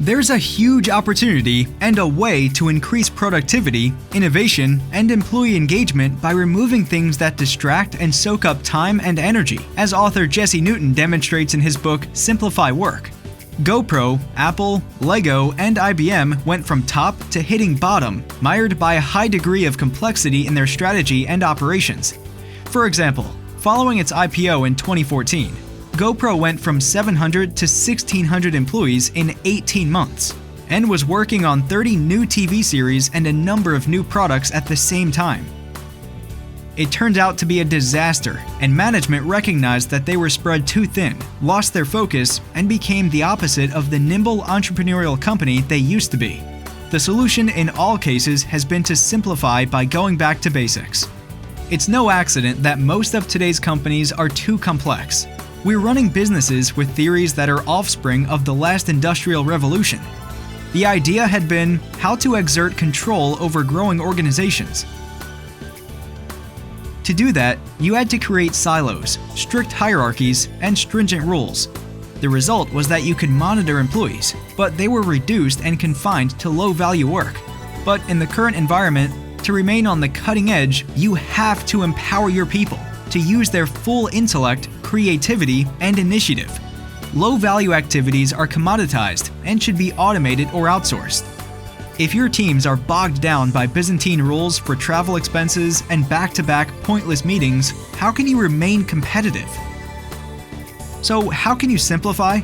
There's a huge opportunity and a way to increase productivity, innovation, and employee engagement by removing things that distract and soak up time and energy, as author Jesse Newton demonstrates in his book Simplify Work. GoPro, Apple, Lego, and IBM went from top to hitting bottom, mired by a high degree of complexity in their strategy and operations. For example, following its IPO in 2014, GoPro went from 700 to 1,600 employees in 18 months, and was working on 30 new TV series and a number of new products at the same time. It turned out to be a disaster, and management recognized that they were spread too thin, lost their focus, and became the opposite of the nimble entrepreneurial company they used to be. The solution in all cases has been to simplify by going back to basics. It's no accident that most of today's companies are too complex. We're running businesses with theories that are offspring of the last industrial revolution. The idea had been how to exert control over growing organizations. To do that, you had to create silos, strict hierarchies, and stringent rules. The result was that you could monitor employees, but they were reduced and confined to low-value work. But in the current environment, to remain on the cutting edge, you have to empower your people to use their full intellect, creativity, and initiative. Low-value activities are commoditized and should be automated or outsourced. If your teams are bogged down by Byzantine rules for travel expenses and back-to-back pointless meetings, how can you remain competitive? So, how can you simplify?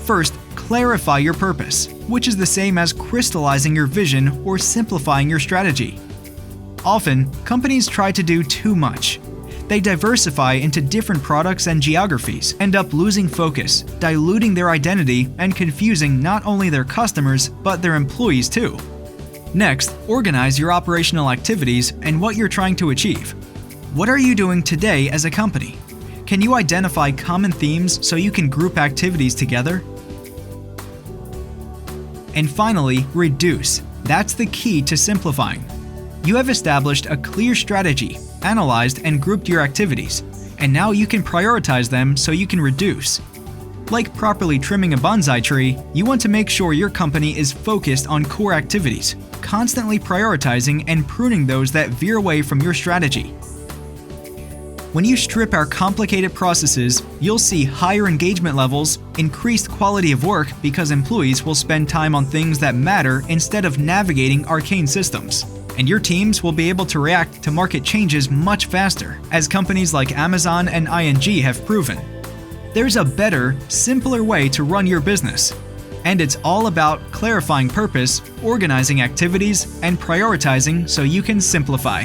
First, clarify your purpose, which is the same as crystallizing your vision or simplifying your strategy. Often, companies try to do too much. They diversify into different products and geographies, end up losing focus, diluting their identity, and confusing not only their customers, but their employees too. Next, organize your operational activities and what you're trying to achieve. What are you doing today as a company? Can you identify common themes so you can group activities together? And finally, reduce. That's the key to simplifying. You have established a clear strategy, analyzed and grouped your activities, and now you can prioritize them so you can reduce. Like properly trimming a bonsai tree, you want to make sure your company is focused on core activities, constantly prioritizing and pruning those that veer away from your strategy. When you strip our complicated processes, you'll see higher engagement levels, increased quality of work because employees will spend time on things that matter instead of navigating arcane systems. And your teams will be able to react to market changes much faster, as companies like Amazon and ING have proven. There's a better, simpler way to run your business. And it's all about clarifying purpose, organizing activities, and prioritizing so you can simplify.